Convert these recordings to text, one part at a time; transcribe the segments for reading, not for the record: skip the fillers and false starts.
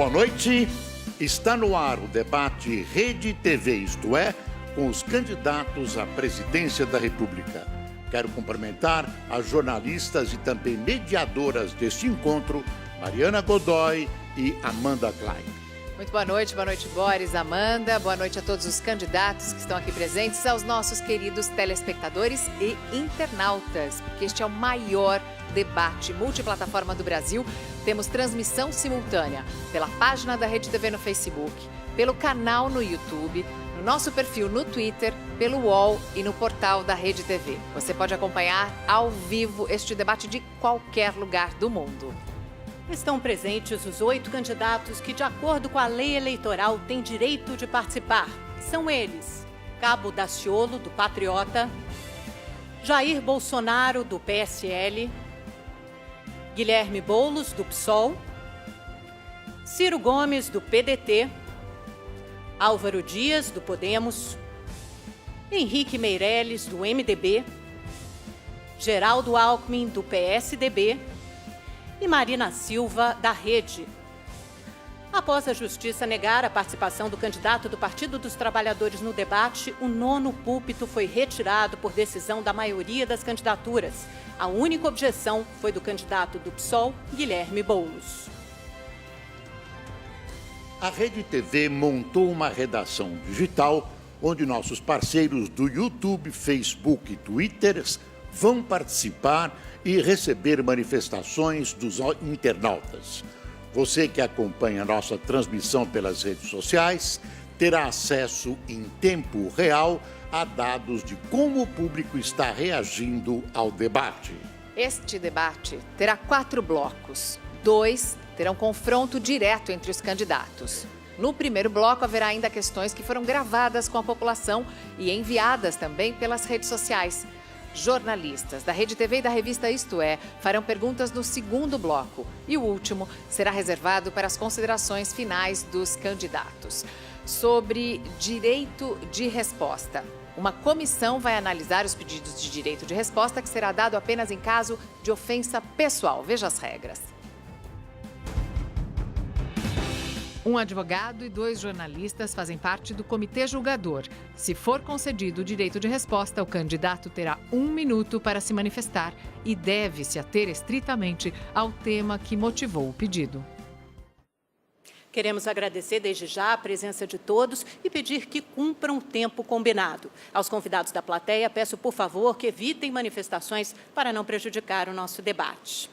Boa noite. Está no ar o debate Rede TV, isto é, com os candidatos à presidência da República. Quero cumprimentar as jornalistas e também mediadoras deste encontro, Mariana Godoy e Amanda Klein. Muito boa noite, Boris, Amanda. Boa noite a todos os candidatos que estão aqui presentes, aos nossos queridos telespectadores e internautas, porque este é o maior debate multiplataforma do Brasil. Temos transmissão simultânea pela página da Rede TV no Facebook, pelo canal no YouTube, no nosso perfil no Twitter, pelo UOL e no portal da Rede TV. Você pode acompanhar ao vivo este debate de qualquer lugar do mundo. Estão presentes os 8 candidatos que, de acordo com a lei eleitoral, têm direito de participar. São eles: Cabo Daciolo, do Patriota, Jair Bolsonaro, do PSL, Guilherme Boulos, do PSOL, Ciro Gomes, do PDT, Álvaro Dias, do Podemos, Henrique Meirelles, do MDB, Geraldo Alckmin, do PSDB, e Marina Silva, da Rede. Após a Justiça negar a participação do candidato do Partido dos Trabalhadores no debate, o 9º púlpito foi retirado por decisão da maioria das candidaturas. A única objeção foi do candidato do PSOL, Guilherme Boulos. A Rede TV montou uma redação digital onde nossos parceiros do YouTube, Facebook e Twitter vão participar e receber manifestações dos internautas. Você que acompanha a nossa transmissão pelas redes sociais terá acesso em tempo real a dados de como o público está reagindo ao debate. Este debate terá 4 blocos. 2 terão confronto direto entre os candidatos. No primeiro bloco haverá ainda questões que foram gravadas com a população e enviadas também pelas redes sociais. Jornalistas da Rede TV e da revista Isto É farão perguntas no segundo bloco. E o último será reservado para as considerações finais dos candidatos. Sobre direito de resposta. Uma comissão vai analisar os pedidos de direito de resposta, que será dado apenas em caso de ofensa pessoal. Veja as regras. Um advogado e 2 jornalistas fazem parte do comitê julgador. Se for concedido o direito de resposta, o candidato terá 1 minuto para se manifestar e deve se ater estritamente ao tema que motivou o pedido. Queremos agradecer desde já a presença de todos e pedir que cumpram o tempo combinado. Aos convidados da plateia, peço, por favor, que evitem manifestações para não prejudicar o nosso debate.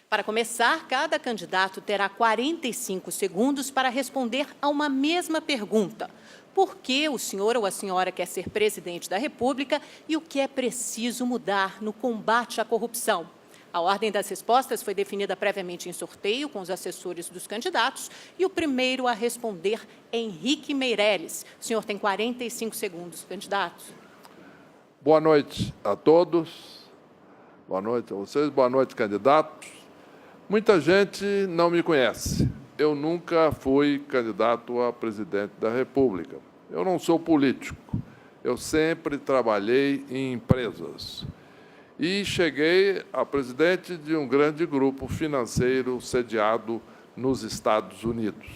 Para começar, cada candidato terá 45 segundos para responder a uma mesma pergunta. Por que o senhor ou a senhora quer ser presidente da República e o que é preciso mudar no combate à corrupção? A ordem das respostas foi definida previamente em sorteio com os assessores dos candidatos e o primeiro a responder é Henrique Meirelles. O senhor tem 45 segundos, candidato. Boa noite a todos. Boa noite a vocês. Boa noite, candidatos. Muita gente não me conhece. Eu nunca fui candidato a presidente da República. Eu não sou político. Eu sempre trabalhei em empresas. E cheguei a presidente de um grande grupo financeiro sediado nos Estados Unidos.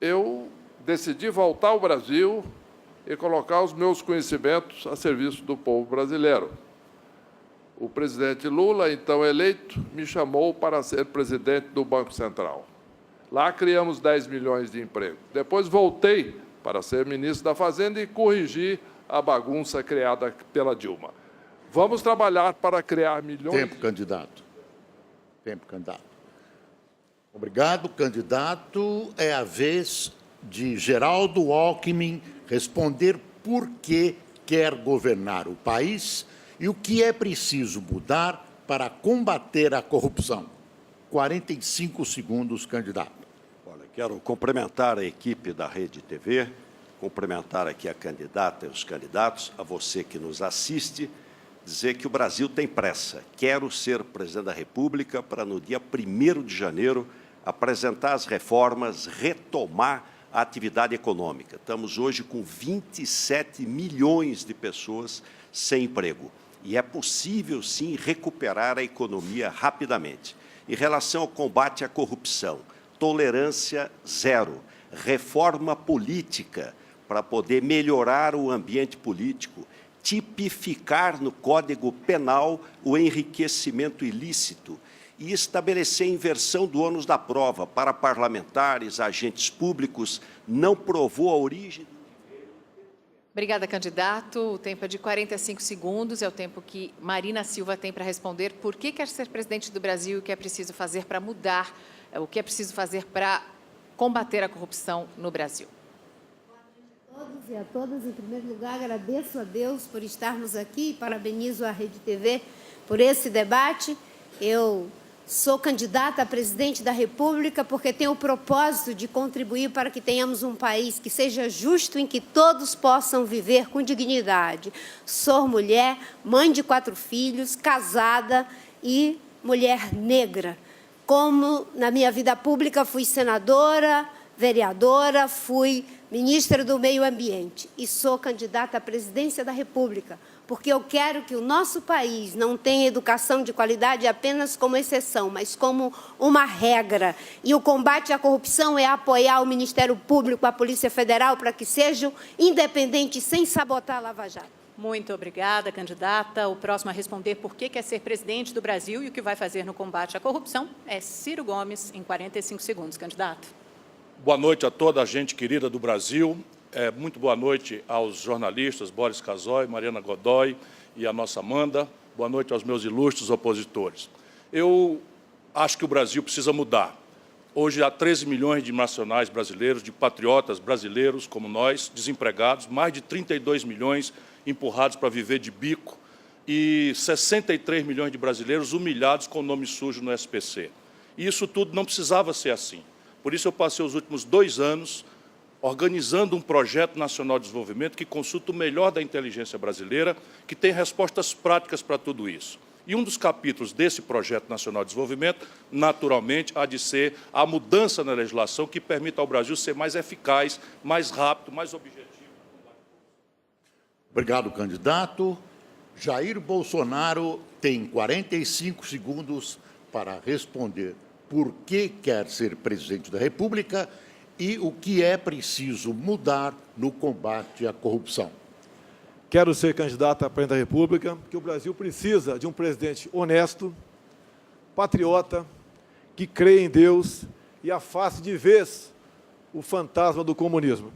Eu decidi voltar ao Brasil e colocar os meus conhecimentos a serviço do povo brasileiro. O presidente Lula, então eleito, me chamou para ser presidente do Banco Central. Lá criamos 10 milhões de empregos. Depois voltei para ser ministro da Fazenda e corrigi a bagunça criada pela Dilma. Vamos trabalhar para criar milhões... Tempo, candidato. Tempo, candidato. Obrigado, candidato. É a vez de Geraldo Alckmin responder por que quer governar o país e o que é preciso mudar para combater a corrupção. 45 segundos, candidato. Olha, quero cumprimentar a equipe da Rede TV, cumprimentar aqui a candidata e os candidatos, a você que nos assiste, dizer que o Brasil tem pressa. Quero ser presidente da República para, no dia 1º de janeiro, apresentar as reformas, retomar a atividade econômica. Estamos hoje com 27 milhões de pessoas sem emprego. E é possível, sim, recuperar a economia rapidamente. Em relação ao combate à corrupção, tolerância zero, reforma política para poder melhorar o ambiente político, tipificar no Código Penal o enriquecimento ilícito e estabelecer a inversão do ônus da prova para parlamentares, agentes públicos, não provou a origem. Obrigada, candidato. O tempo é de 45 segundos, é o tempo que Marina Silva tem para responder por que quer ser presidente do Brasil e o que é preciso fazer para mudar, o que é preciso fazer para combater a corrupção no Brasil. Boa noite a todos e a todas. Em primeiro lugar, agradeço a Deus por estarmos aqui e parabenizo a Rede TV por esse debate. Eu sou candidata a presidente da República porque tenho o propósito de contribuir para que tenhamos um país que seja justo, em que todos possam viver com dignidade. Sou mulher, mãe de 4 filhos, casada e mulher negra. Como na minha vida pública fui senadora, vereadora, fui ministra do Meio Ambiente e sou candidata à presidência da República, porque eu quero que o nosso país não tenha educação de qualidade apenas como exceção, mas como uma regra. E o combate à corrupção é apoiar o Ministério Público, a Polícia Federal, para que sejam independentes, sem sabotar a Lava Jato. Muito obrigada, candidata. O próximo a responder por que quer ser presidente do Brasil e o que vai fazer no combate à corrupção é Ciro Gomes, em 45 segundos. Candidato. Boa noite a toda a gente querida do Brasil. Muito boa noite aos jornalistas Boris Casoy, Mariana Godoy e a nossa Amanda. Boa noite aos meus ilustres opositores. Eu acho que o Brasil precisa mudar. Hoje há 13 milhões de nacionais brasileiros, de patriotas brasileiros como nós, desempregados, mais de 32 milhões empurrados para viver de bico e 63 milhões de brasileiros humilhados com o nome sujo no SPC. E isso tudo não precisava ser assim. Por isso eu passei os últimos 2 anos organizando um projeto nacional de desenvolvimento que consulta o melhor da inteligência brasileira, que tem respostas práticas para tudo isso. E um dos capítulos desse projeto nacional de desenvolvimento, naturalmente, há de ser a mudança na legislação que permita ao Brasil ser mais eficaz, mais rápido, mais objetivo. Obrigado, candidato. Jair Bolsonaro tem 45 segundos para responder por que quer ser presidente da República e o que é preciso mudar no combate à corrupção. Quero ser candidato a presidente da República, porque o Brasil precisa de um presidente honesto, patriota, que crê em Deus e afaste de vez o fantasma do comunismo.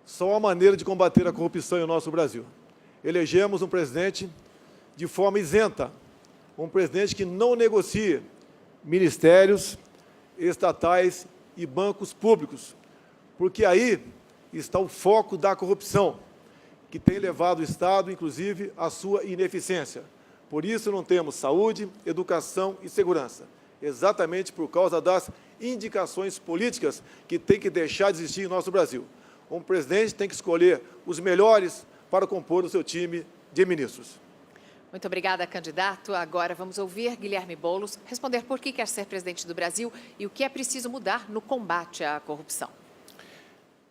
Só há maneira de combater a corrupção em nosso Brasil. Elegemos um presidente de forma isenta, um presidente que não negocie ministérios, estatais e bancos públicos, porque aí está o foco da corrupção, que tem levado o Estado, inclusive, à sua ineficiência. Por isso não temos saúde, educação e segurança, exatamente por causa das indicações políticas que tem que deixar de existir em nosso Brasil. Um presidente tem que escolher os melhores para compor o seu time de ministros. Muito obrigada, candidato. Agora vamos ouvir Guilherme Boulos responder por que quer ser presidente do Brasil e o que é preciso mudar no combate à corrupção.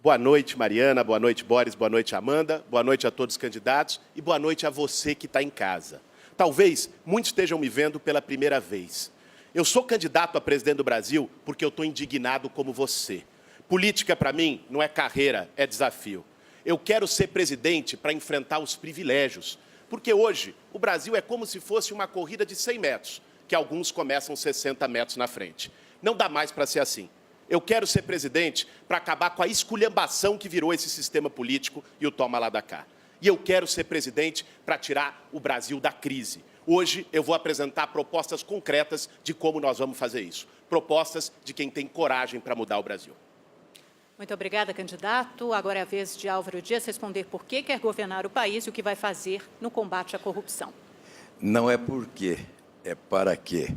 Boa noite, Mariana. Boa noite, Boris. Boa noite, Amanda. Boa noite a todos os candidatos e boa noite a você que está em casa. Talvez muitos estejam me vendo pela primeira vez. Eu sou candidato a presidente do Brasil porque eu estou indignado como você. Política, para mim, não é carreira, é desafio. Eu quero ser presidente para enfrentar os privilégios, porque hoje o Brasil é como se fosse uma corrida de 100 metros, que alguns começam 60 metros na frente. Não dá mais para ser assim. Eu quero ser presidente para acabar com a esculhambação que virou esse sistema político e o toma lá da cá. E eu quero ser presidente para tirar o Brasil da crise. Hoje eu vou apresentar propostas concretas de como nós vamos fazer isso. Propostas de quem tem coragem para mudar o Brasil. Muito obrigada, candidato. Agora é a vez de Álvaro Dias responder por que quer governar o país e o que vai fazer no combate à corrupção. Não é por quê, é para quê.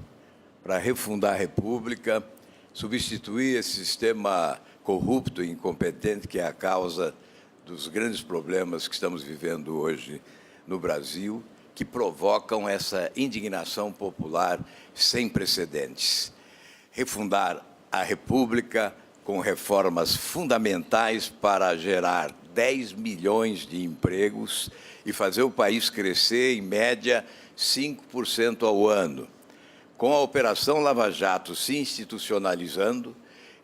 Para refundar a República, substituir esse sistema corrupto e incompetente que é a causa dos grandes problemas que estamos vivendo hoje no Brasil, que provocam essa indignação popular sem precedentes. Refundar a República com reformas fundamentais para gerar 10 milhões de empregos e fazer o país crescer, em média, 5% ao ano. Com a Operação Lava Jato se institucionalizando,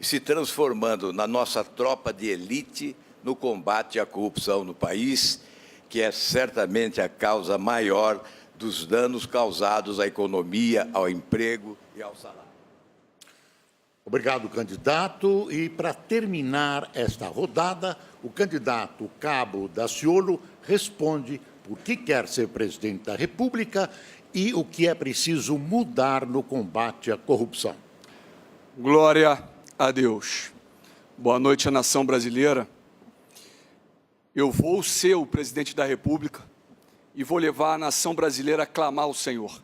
e se transformando na nossa tropa de elite no combate à corrupção no país, que é certamente a causa maior dos danos causados à economia, ao emprego e ao salário. Obrigado, candidato. E, para terminar esta rodada, o candidato Cabo Daciolo responde por que quer ser presidente da República e o que é preciso mudar no combate à corrupção. Glória a Deus. Boa noite à nação brasileira. Eu vou ser o presidente da República e vou levar a nação brasileira a clamar ao Senhor.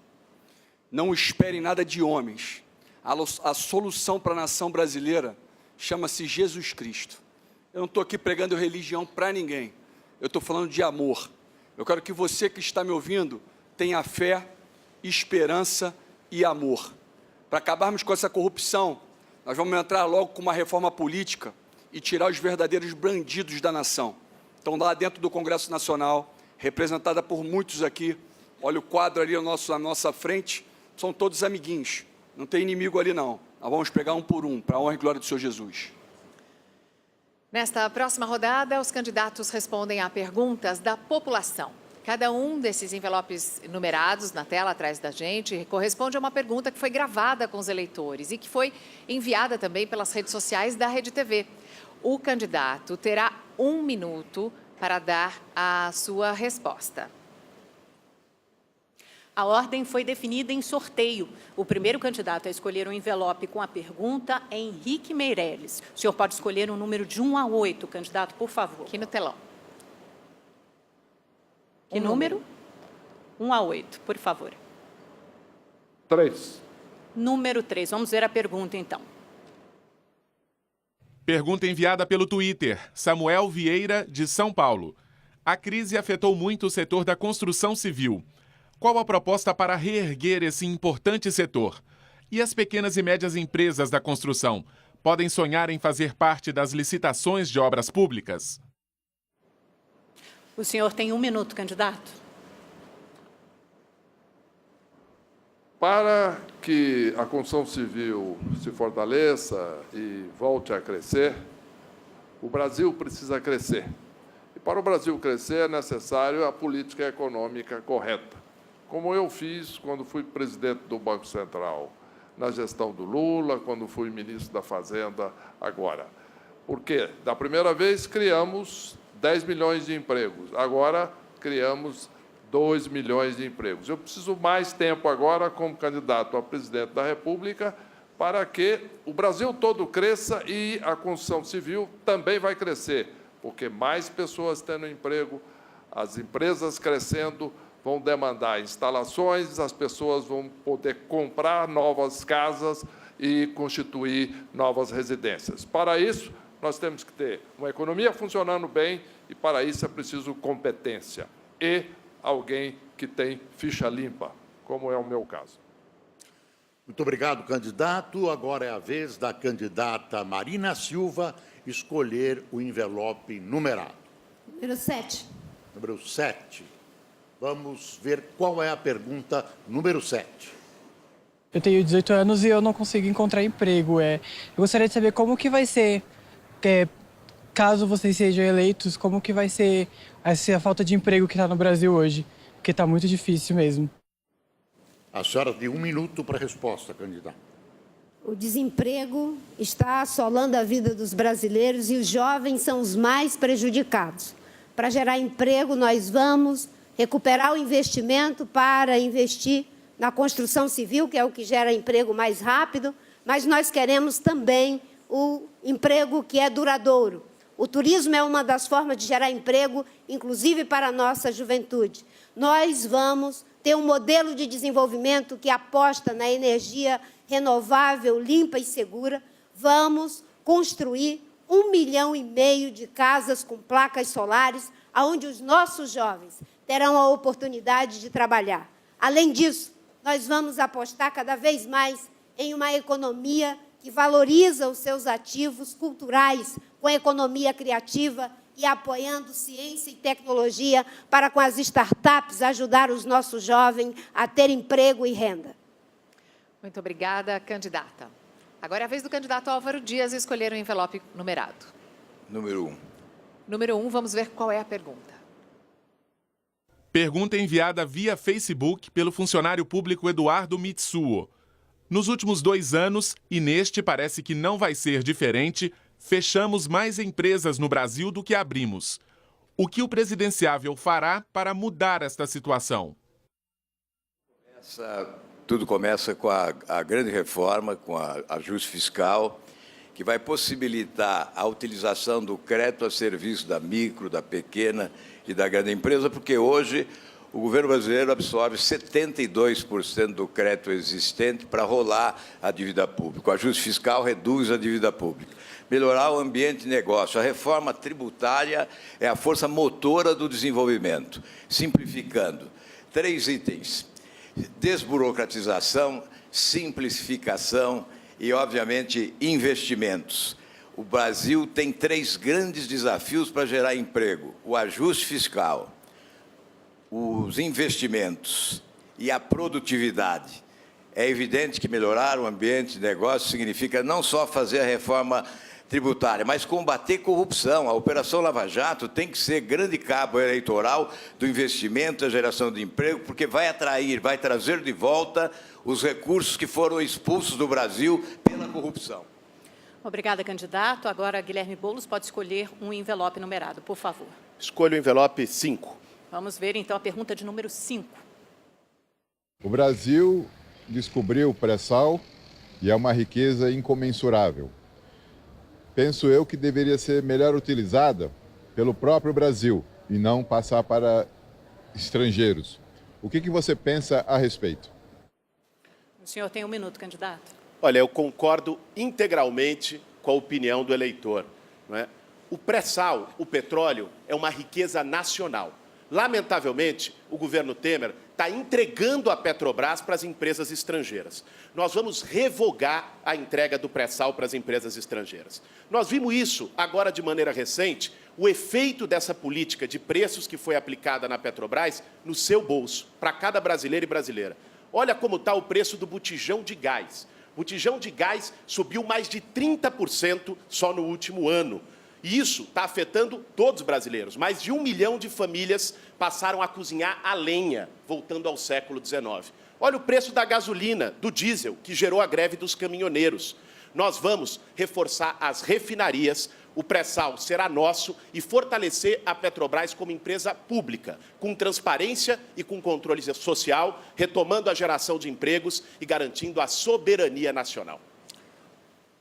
Não esperem nada de homens. A solução para a nação brasileira chama-se Jesus Cristo. Eu não estou aqui pregando religião para ninguém. Eu estou falando de amor. Eu quero que você que está me ouvindo tenha fé, esperança e amor. Para acabarmos com essa corrupção, nós vamos entrar logo com uma reforma política e tirar os verdadeiros bandidos da nação. Então, lá dentro do Congresso Nacional, representada por muitos aqui, olha o quadro ali à nossa frente, são todos amiguinhos. Não tem inimigo ali, não. Nós vamos pegar um por um, para a honra e glória do Senhor Jesus. Nesta próxima rodada, os candidatos respondem a perguntas da população. Cada um desses envelopes numerados na tela atrás da gente corresponde a uma pergunta que foi gravada com os eleitores e que foi enviada também pelas redes sociais da Rede TV. O candidato terá 1 minuto para dar a sua resposta. A ordem foi definida em sorteio. O primeiro candidato a escolher um envelope com a pergunta é Henrique Meirelles. O senhor pode escolher um número de 1 a 8, candidato, por favor. Aqui no telão. Que número? 1 a 8, por favor. 3. Número 3. Vamos ver a pergunta, então. Pergunta enviada pelo Twitter. Samuel Vieira, de São Paulo. A crise afetou muito o setor da construção civil. Qual a proposta para reerguer esse importante setor? E as pequenas e médias empresas da construção podem sonhar em fazer parte das licitações de obras públicas? O senhor tem 1 minuto, candidato. Para que a construção civil se fortaleça e volte a crescer, o Brasil precisa crescer. E para o Brasil crescer é necessário a política econômica correta, como eu fiz quando fui presidente do Banco Central, na gestão do Lula, quando fui ministro da Fazenda agora. Porque, da primeira vez, criamos 10 milhões de empregos, agora criamos 2 milhões de empregos. Eu preciso mais tempo agora, como candidato a presidente da República, para que o Brasil todo cresça e a construção civil também vai crescer, porque mais pessoas tendo emprego, as empresas crescendo, vão demandar instalações, as pessoas vão poder comprar novas casas e constituir novas residências. Para isso, nós temos que ter uma economia funcionando bem e, para isso, é preciso competência e alguém que tem ficha limpa, como é o meu caso. Muito obrigado, candidato. Agora é a vez da candidata Marina Silva escolher o envelope numerado. Número 7. Número 7. Vamos ver qual é a pergunta número 7. Eu tenho 18 anos e eu não consigo encontrar emprego. Eu gostaria de saber como que vai ser, caso vocês sejam eleitos, como que vai ser a falta de emprego que está no Brasil hoje, porque está muito difícil mesmo. A senhora tem 1 minuto para a resposta, candidata. O desemprego está assolando a vida dos brasileiros e os jovens são os mais prejudicados. Para gerar emprego, nós vamos recuperar o investimento para investir na construção civil, que é o que gera emprego mais rápido, mas nós queremos também o emprego que é duradouro. O turismo é uma das formas de gerar emprego, inclusive para a nossa juventude. Nós vamos ter um modelo de desenvolvimento que aposta na energia renovável, limpa e segura. Vamos construir 1,5 milhão de casas com placas solares, onde os nossos jovens terão a oportunidade de trabalhar. Além disso, nós vamos apostar cada vez mais em uma economia que valoriza os seus ativos culturais, com a economia criativa e apoiando ciência e tecnologia para, com as startups, ajudar os nossos jovens a ter emprego e renda. Muito obrigada, candidata. Agora é a vez do candidato Álvaro Dias escolher um envelope numerado. Número 1. Número 1, vamos ver qual é a pergunta. Pergunta enviada via Facebook pelo funcionário público Eduardo Mitsuo. Nos últimos 2 anos, e neste parece que não vai ser diferente, fechamos mais empresas no Brasil do que abrimos. O que o presidenciável fará para mudar esta situação? Tudo começa com a grande reforma, com o ajuste fiscal, que vai possibilitar a utilização do crédito a serviço da micro, da pequena e da grande empresa, porque hoje o governo brasileiro absorve 72% do crédito existente para rolar a dívida pública. O ajuste fiscal reduz a dívida pública. Melhorar o ambiente de negócio. A reforma tributária é a força motora do desenvolvimento. Simplificando. 3 itens. Desburocratização, simplificação e, obviamente, investimentos. O Brasil tem 3 grandes desafios para gerar emprego: o ajuste fiscal, os investimentos e a produtividade. É evidente que melhorar o ambiente de negócio significa não só fazer a reforma tributária, mas combater corrupção. A Operação Lava Jato tem que ser grande cabo eleitoral do investimento, da geração de emprego, porque vai atrair, vai trazer de volta os recursos que foram expulsos do Brasil pela corrupção. Obrigada, candidato. Agora, Guilherme Boulos pode escolher um envelope numerado, por favor. Escolha o envelope 5. Vamos ver, então, a pergunta de número 5. O Brasil descobriu o pré-sal e é uma riqueza incomensurável. Penso eu que deveria ser melhor utilizada pelo próprio Brasil e não passar para estrangeiros. O que você pensa a respeito? O senhor tem 1 minuto, candidato. Olha, eu concordo integralmente com a opinião do eleitor, não é? O pré-sal, o petróleo, é uma riqueza nacional. Lamentavelmente, o governo Temer está entregando a Petrobras para as empresas estrangeiras. Nós vamos revogar a entrega do pré-sal para as empresas estrangeiras. Nós vimos isso agora de maneira recente, o efeito dessa política de preços que foi aplicada na Petrobras no seu bolso, para cada brasileiro e brasileira. Olha como está o preço do botijão de gás. O botijão de gás subiu mais de 30% só no último ano. E isso está afetando todos os brasileiros. Mais de 1 milhão de famílias passaram a cozinhar a lenha, voltando ao século XIX. Olha o preço da gasolina, do diesel, que gerou a greve dos caminhoneiros. Nós vamos reforçar as refinarias, o pré-sal será nosso e fortalecer a Petrobras como empresa pública, com transparência e com controle social, retomando a geração de empregos e garantindo a soberania nacional.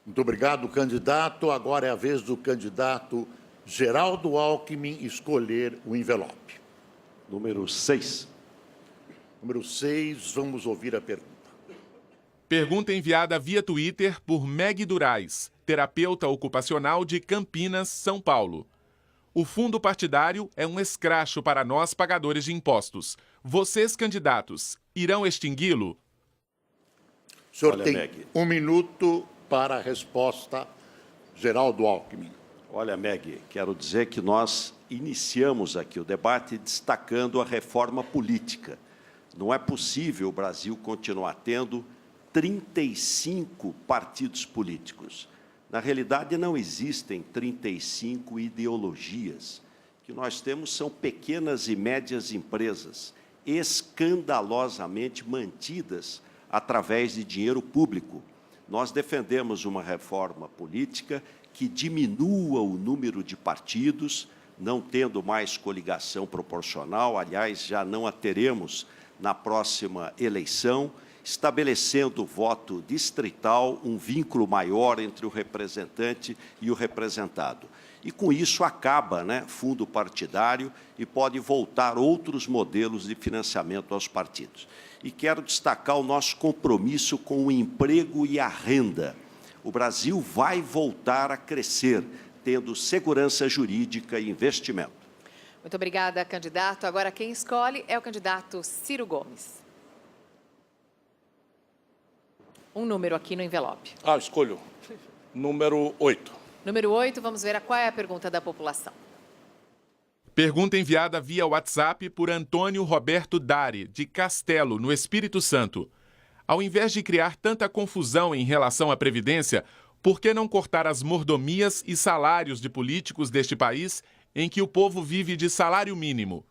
Muito obrigado, candidato. Agora é a vez do candidato Geraldo Alckmin escolher o envelope. Número 6. Número 6, vamos ouvir a pergunta. Pergunta enviada via Twitter por Meg Durais, terapeuta ocupacional de Campinas, São Paulo. O fundo partidário é um escracho para nós, pagadores de impostos. Vocês, candidatos, irão extingui-lo? O senhor Olha, tem Meg. 1 minuto para a resposta, Geraldo Alckmin. Olha, Meg, quero dizer que nós iniciamos aqui o debate destacando a reforma política. Não é possível o Brasil continuar tendo 35 partidos políticos. Na realidade, não existem 35 ideologias. O que nós temos são pequenas e médias empresas, escandalosamente mantidas através de dinheiro público. Nós defendemos uma reforma política que diminua o número de partidos, não tendo mais coligação proporcional, aliás, já não a teremos na próxima eleição, estabelecendo o voto distrital, um vínculo maior entre o representante e o representado. E, com isso, acaba, fundo partidário e pode voltar outros modelos de financiamento aos partidos. E quero destacar o nosso compromisso com o emprego e a renda. O Brasil vai voltar a crescer, tendo segurança jurídica e investimento. Muito obrigada, candidato. Agora quem escolhe é o candidato Ciro Gomes. Um número aqui no envelope. Escolho. Número 8. Número 8, vamos ver qual é a pergunta da população. Pergunta enviada via WhatsApp por Antônio Roberto Dari, de Castelo, no Espírito Santo. Ao invés de criar tanta confusão em relação à Previdência, por que não cortar as mordomias e salários de políticos deste país em que o povo vive de salário mínimo?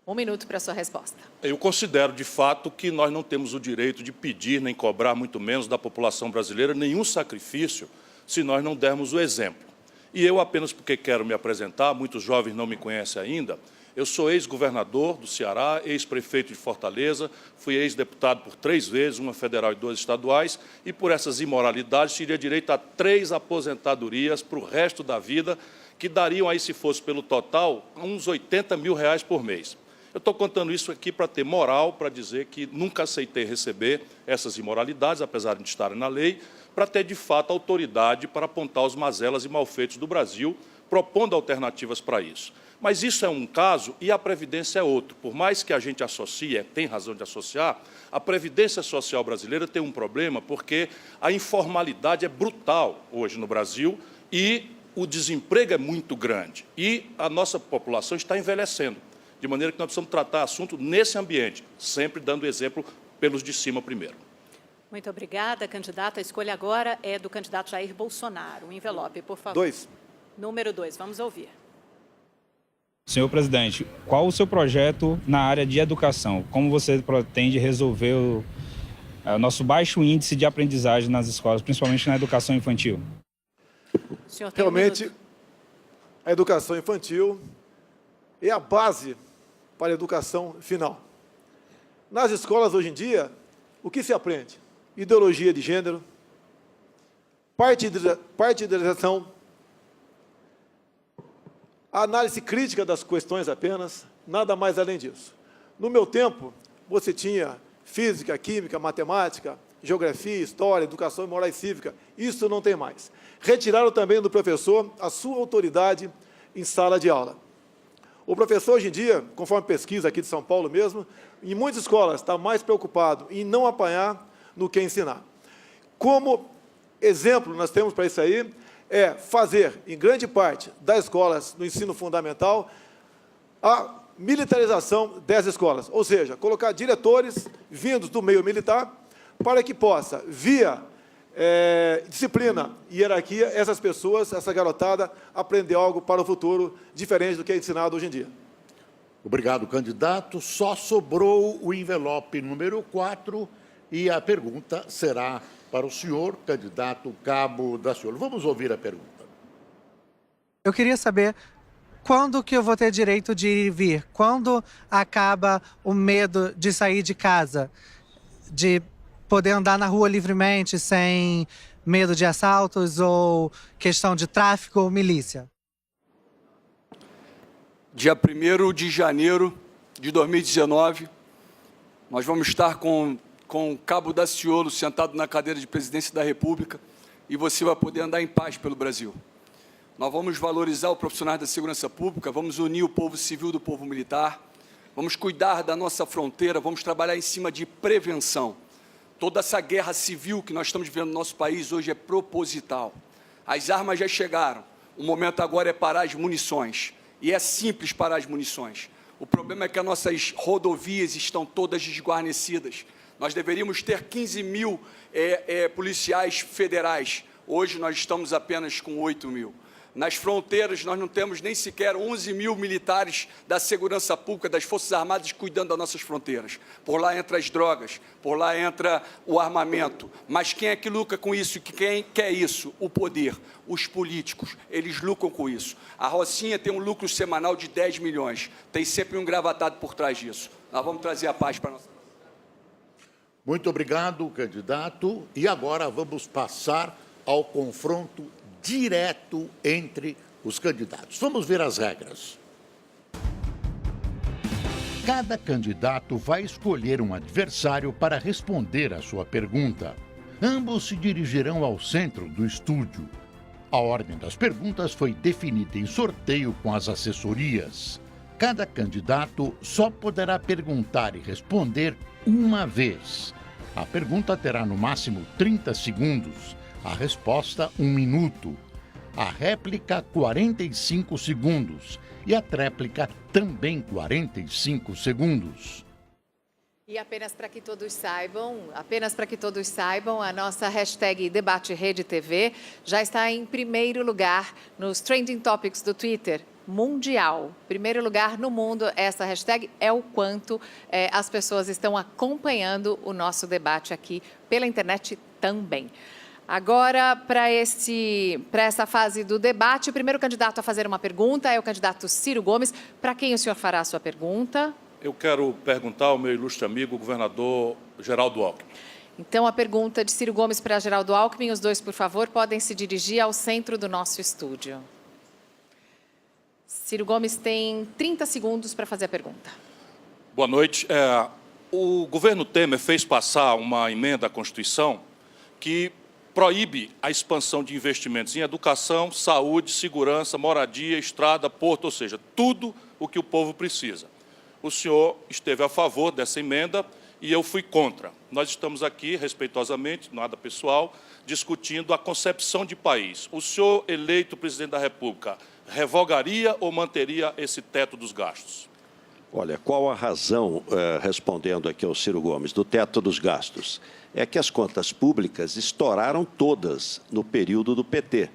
1 minuto para a sua resposta. Eu considero, de fato, que nós não temos o direito de pedir nem cobrar, muito menos da população brasileira, nenhum sacrifício se nós não dermos o exemplo. E eu, apenas porque quero me apresentar, muitos jovens não me conhecem ainda, eu sou ex-governador do Ceará, ex-prefeito de Fortaleza, fui ex-deputado por 3 vezes, uma federal e 2 estaduais, e por essas imoralidades teria direito a 3 aposentadorias para o resto da vida, que dariam aí, se fosse pelo total, uns R$80 mil por mês. Eu estou contando isso aqui para ter moral, para dizer que nunca aceitei receber essas imoralidades, apesar de estarem na lei, para ter, de fato, autoridade para apontar os mazelas e malfeitos do Brasil, propondo alternativas para isso. Mas isso é um caso e a Previdência é outro. Por mais que a gente associe, tem razão de associar, a Previdência Social brasileira tem um problema porque a informalidade é brutal hoje no Brasil e o desemprego é muito grande. E a nossa população está envelhecendo, de maneira que nós precisamos tratar assunto nesse ambiente, sempre dando exemplo pelos de cima primeiro. Muito obrigada, candidata. A escolha agora é do candidato Jair Bolsonaro. Um envelope, por favor. 2. Número 2, vamos ouvir. Senhor presidente, qual o seu projeto na área de educação? Como você pretende resolver o nosso baixo índice de aprendizagem nas escolas, principalmente na educação infantil? Realmente, a educação infantil é a base para a educação final. Nas escolas, hoje em dia, o que se aprende? Ideologia de gênero, partidarização, a análise crítica das questões apenas, nada mais além disso. No meu tempo, você tinha física, química, matemática, geografia, história, educação moral e cívica. Isso não tem mais. Retiraram também do professor a sua autoridade em sala de aula. O professor, hoje em dia, conforme pesquisa aqui de São Paulo mesmo, em muitas escolas está mais preocupado em não apanhar do que ensinar. Como exemplo, nós temos para isso aí, é fazer, em grande parte das escolas no ensino fundamental, a militarização das escolas, ou seja, colocar diretores vindos do meio militar para que possa, via disciplina e hierarquia, essas pessoas, essa garotada, aprender algo para o futuro diferente do que é ensinado hoje em dia. Obrigado, candidato. Só sobrou o envelope número 4 e a pergunta será para o senhor, candidato Cabo Daciolo. Vamos ouvir a pergunta. Eu queria saber quando que eu vou ter direito de ir e vir? Quando acaba o medo de sair de casa? De poder andar na rua livremente, sem medo de assaltos ou questão de tráfico ou milícia? Dia 1º de janeiro de 2019, nós vamos estar com o Cabo Daciolo sentado na cadeira de presidência da República e você vai poder andar em paz pelo Brasil. Nós vamos valorizar os profissionais da segurança pública, vamos unir o povo civil do povo militar, vamos cuidar da nossa fronteira, vamos trabalhar em cima de prevenção. Toda essa guerra civil que nós estamos vivendo no nosso país hoje é proposital. As armas já chegaram, o momento agora é parar as munições. E é simples parar as munições. O problema é que as nossas rodovias estão todas desguarnecidas. Nós deveríamos ter 15 mil policiais federais. Hoje nós estamos apenas com 8 mil. Nas fronteiras nós não temos nem sequer 11 mil militares da segurança pública, das Forças Armadas, cuidando das nossas fronteiras. Por lá entra as drogas, por lá entra o armamento. Mas quem é que lucra com isso? Quem quer isso? O poder, os políticos, eles lucram com isso. A Rocinha tem um lucro semanal de 10 milhões. Tem sempre um gravatado por trás disso. Nós vamos trazer a paz para a nossa... Muito obrigado, candidato. E agora vamos passar ao confronto direto entre os candidatos. Vamos ver as regras. Cada candidato vai escolher um adversário para responder à sua pergunta. Ambos se dirigirão ao centro do estúdio. A ordem das perguntas foi definida em sorteio com as assessorias. Cada candidato só poderá perguntar e responder uma vez. A pergunta terá no máximo 30 segundos. A resposta, 1 minuto. A réplica, 45 segundos. E a tréplica, também 45 segundos. E apenas para que todos saibam, a nossa hashtag Debate Rede TV já está em primeiro lugar nos Trending Topics do Twitter mundial. Primeiro lugar no mundo, essa hashtag é o quanto as pessoas estão acompanhando o nosso debate aqui pela internet também. Agora, para essa fase do debate, o primeiro candidato a fazer uma pergunta é o candidato Ciro Gomes. Para quem o senhor fará a sua pergunta? Eu quero perguntar ao meu ilustre amigo, o governador Geraldo Alckmin. Então, a pergunta de Ciro Gomes para Geraldo Alckmin. Os dois, por favor, podem se dirigir ao centro do nosso estúdio. Ciro Gomes tem 30 segundos para fazer a pergunta. Boa noite. O governo Temer fez passar uma emenda à Constituição que proíbe a expansão de investimentos em educação, saúde, segurança, moradia, estrada, porto, ou seja, tudo o que o povo precisa. O senhor esteve a favor dessa emenda e eu fui contra. Nós estamos aqui, respeitosamente, nada pessoal, discutindo a concepção de país. O senhor, eleito presidente da República, revogaria ou manteria esse teto dos gastos? Olha, qual a razão, respondendo aqui ao Ciro Gomes, do teto dos gastos? É que as contas públicas estouraram todas no período do PT.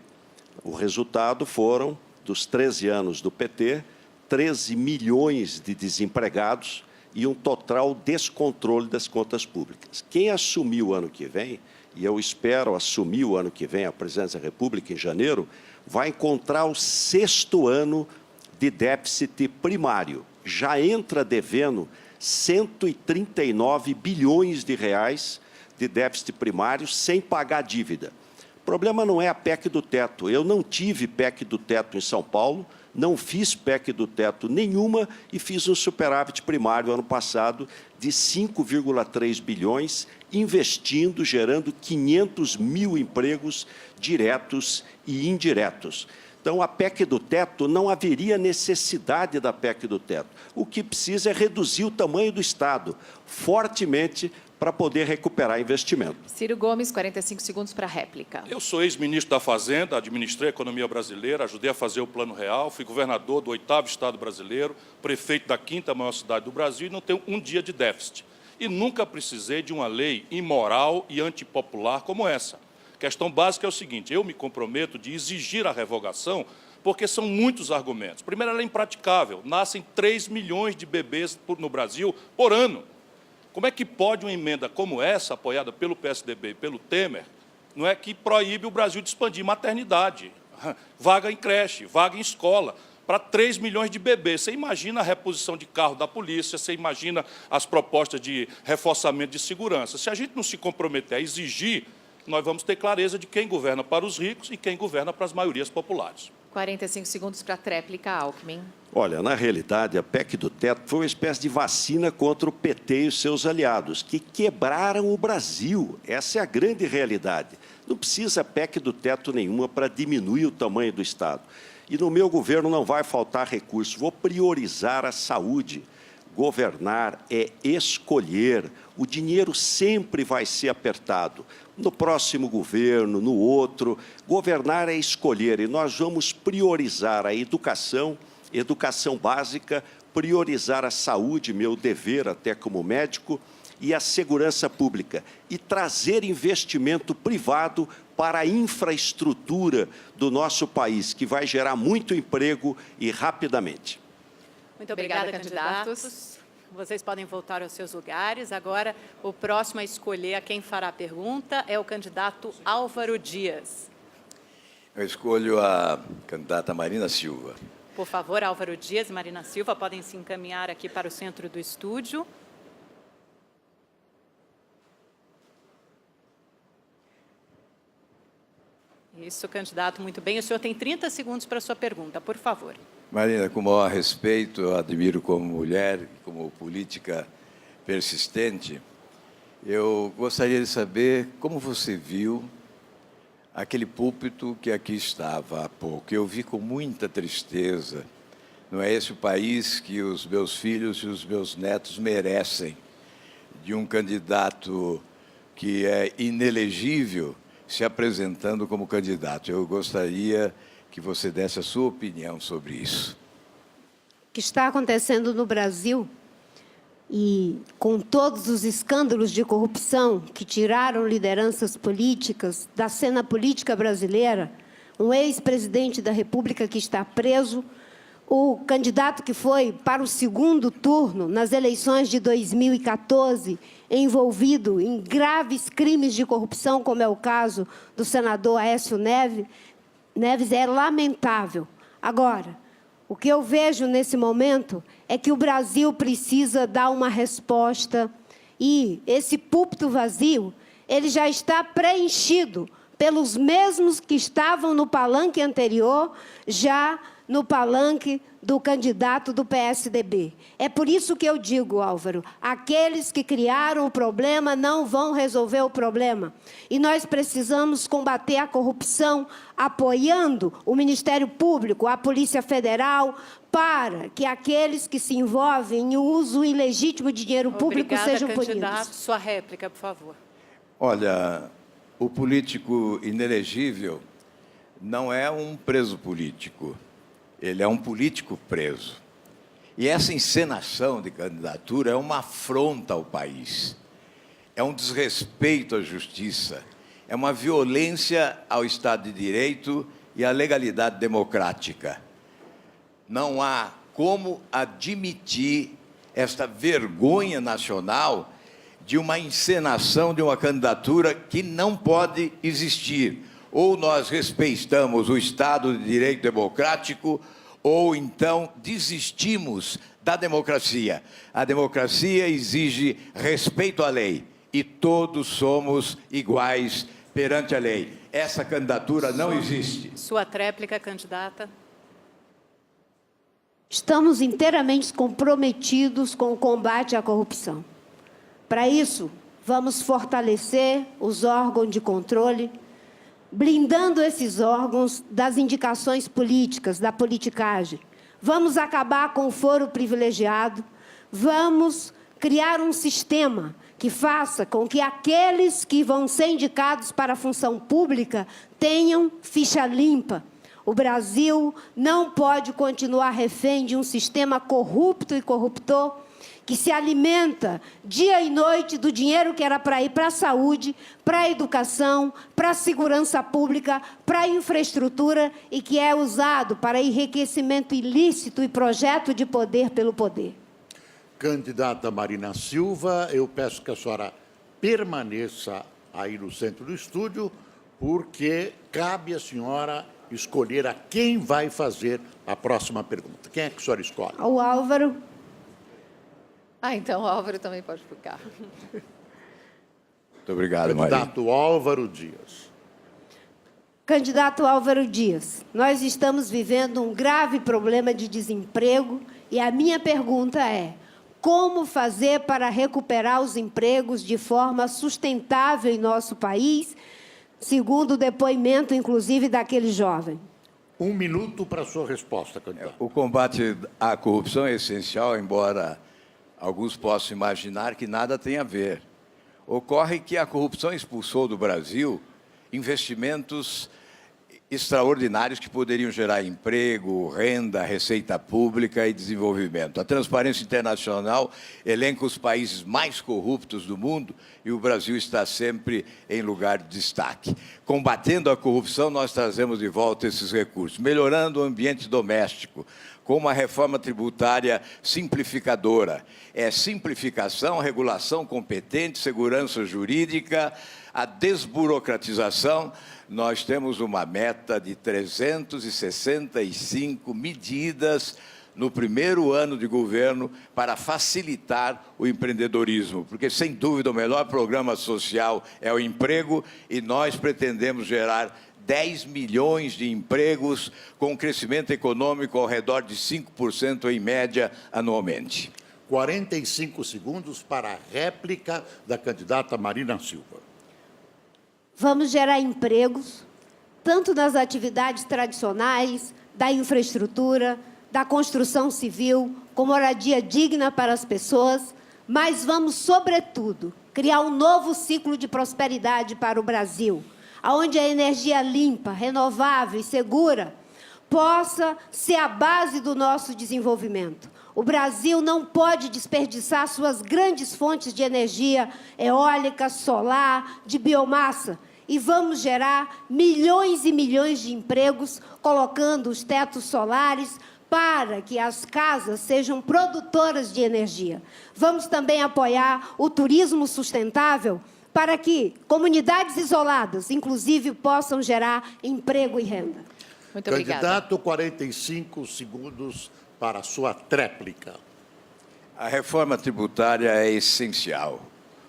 O resultado foram, dos 13 anos do PT, 13 milhões de desempregados e um total descontrole das contas públicas. Quem assumiu o ano que vem, e eu espero assumir o ano que vem a presidência da República em janeiro, vai encontrar o 6º ano de déficit primário. Já entra devendo 139 bilhões de reais de déficit primário sem pagar dívida. O problema não é a PEC do teto. Eu não tive PEC do teto em São Paulo, não fiz PEC do teto nenhuma e fiz um superávit primário ano passado de 5,3 bilhões, investindo, gerando 500 mil empregos diretos e indiretos. Então, a PEC do teto, não haveria necessidade da PEC do teto. O que precisa é reduzir o tamanho do Estado fortemente para poder recuperar investimento. Ciro Gomes, 45 segundos para a réplica. Eu sou ex-ministro da Fazenda, administrei a economia brasileira, ajudei a fazer o Plano Real, fui governador do 8º Estado brasileiro, prefeito da 5ª maior cidade do Brasil e não tenho um dia de déficit. E nunca precisei de uma lei imoral e antipopular como essa. A questão básica é o seguinte, eu me comprometo de exigir a revogação porque são muitos argumentos. Primeiro, ela é impraticável, nascem 3 milhões de bebês no Brasil por ano. Como é que pode uma emenda como essa, apoiada pelo PSDB e pelo Temer, não é que proíbe o Brasil de expandir maternidade, vaga em creche, vaga em escola, para 3 milhões de bebês? Você imagina a reposição de carro da polícia, você imagina as propostas de reforçamento de segurança. Se a gente não se comprometer a exigir, nós vamos ter clareza de quem governa para os ricos e quem governa para as maiorias populares. 45 segundos para a tréplica, Alckmin. Olha, na realidade, a PEC do teto foi uma espécie de vacina contra o PT e os seus aliados, que quebraram o Brasil. Essa é a grande realidade. Não precisa PEC do teto nenhuma para diminuir o tamanho do Estado. E no meu governo não vai faltar recurso. Vou priorizar a saúde. Governar é escolher. O dinheiro sempre vai ser apertado. No próximo governo, no outro. Governar é escolher. E nós vamos priorizar a educação básica, priorizar a saúde, meu dever até como médico, e a segurança pública. E trazer investimento privado para a infraestrutura do nosso país, que vai gerar muito emprego e rapidamente. Muito obrigada, candidatos. Vocês podem voltar aos seus lugares. Agora, o próximo a escolher a quem fará a pergunta é o candidato Álvaro Dias. Eu escolho a candidata Marina Silva. Por favor, Álvaro Dias e Marina Silva podem se encaminhar aqui para o centro do estúdio. Isso, candidato, muito bem. O senhor tem 30 segundos para a sua pergunta, por favor. Marina, com o maior respeito, eu admiro como mulher, como política persistente. Eu gostaria de saber como você viu aquele púlpito que aqui estava há pouco. Eu vi com muita tristeza. Não é esse o país que os meus filhos e os meus netos merecem, de um candidato que é inelegível se apresentando como candidato. Eu gostaria que você desse a sua opinião sobre isso. O que está acontecendo no Brasil e com todos os escândalos de corrupção que tiraram lideranças políticas da cena política brasileira, um ex-presidente da República que está preso, o candidato que foi para o segundo turno nas eleições de 2014, envolvido em graves crimes de corrupção, como é o caso do senador Aécio Neves, é lamentável. Agora, o que eu vejo nesse momento é que o Brasil precisa dar uma resposta e esse púlpito vazio, ele já está preenchido pelos mesmos que estavam no palanque anterior, já no palanque do candidato do PSDB. É por isso que eu digo, Álvaro, aqueles que criaram o problema não vão resolver o problema. E nós precisamos combater a corrupção apoiando o Ministério Público, a Polícia Federal, para que aqueles que se envolvem em uso ilegítimo de dinheiro público sejam punidos. Candidato, sua réplica, por favor. Olha, o político inelegível não é um preso político. Ele é um político preso. E essa encenação de candidatura é uma afronta ao país. É um desrespeito à justiça. É uma violência ao Estado de Direito e à legalidade democrática. Não há como admitir esta vergonha nacional de uma encenação de uma candidatura que não pode existir. Ou nós respeitamos o Estado de Direito democrático, ou então desistimos da democracia. A democracia exige respeito à lei, e todos somos iguais perante a lei. Essa candidatura não existe. Sua tréplica, candidata. Estamos inteiramente comprometidos com o combate à corrupção. Para isso, vamos fortalecer os órgãos de controle, blindando esses órgãos das indicações políticas, da politicagem. Vamos acabar com o foro privilegiado, vamos criar um sistema que faça com que aqueles que vão ser indicados para a função pública tenham ficha limpa. O Brasil não pode continuar refém de um sistema corrupto e corruptor, que se alimenta dia e noite do dinheiro que era para ir para a saúde, para a educação, para a segurança pública, para a infraestrutura e que é usado para enriquecimento ilícito e projeto de poder pelo poder. Candidata Marina Silva, eu peço que a senhora permaneça aí no centro do estúdio, porque cabe à senhora escolher a quem vai fazer a próxima pergunta. Quem é que a senhora escolhe? O Álvaro. Então o Álvaro também pode ficar. Muito obrigado, Maria. Candidato Álvaro Dias. Candidato Álvaro Dias, nós estamos vivendo um grave problema de desemprego e a minha pergunta é: como fazer para recuperar os empregos de forma sustentável em nosso país, segundo o depoimento, inclusive, daquele jovem? 1 minuto para a sua resposta, candidato. O combate à corrupção é essencial, embora alguns possam imaginar que nada tem a ver. Ocorre que a corrupção expulsou do Brasil investimentos extraordinários que poderiam gerar emprego, renda, receita pública e desenvolvimento. A Transparência Internacional elenca os países mais corruptos do mundo e o Brasil está sempre em lugar de destaque. Combatendo a corrupção, nós trazemos de volta esses recursos, melhorando o ambiente doméstico, com uma reforma tributária simplificadora. É simplificação, regulação competente, segurança jurídica, a desburocratização. Nós temos uma meta de 365 medidas no primeiro ano de governo para facilitar o empreendedorismo, porque, sem dúvida, o melhor programa social é o emprego e nós pretendemos gerar 10 milhões de empregos com um crescimento econômico ao redor de 5% em média anualmente. 45 segundos para a réplica da candidata Marina Silva. Vamos gerar empregos, tanto nas atividades tradicionais, da infraestrutura, da construção civil, com moradia digna para as pessoas, mas vamos, sobretudo, criar um novo ciclo de prosperidade para o Brasil, onde a energia limpa, renovável e segura possa ser a base do nosso desenvolvimento. O Brasil não pode desperdiçar suas grandes fontes de energia eólica, solar, de biomassa. E vamos gerar milhões e milhões de empregos, colocando os tetos solares para que as casas sejam produtoras de energia. Vamos também apoiar o turismo sustentável para que comunidades isoladas, inclusive, possam gerar emprego e renda. Muito obrigada. Candidato, 45 segundos para a sua tréplica. A reforma tributária é essencial.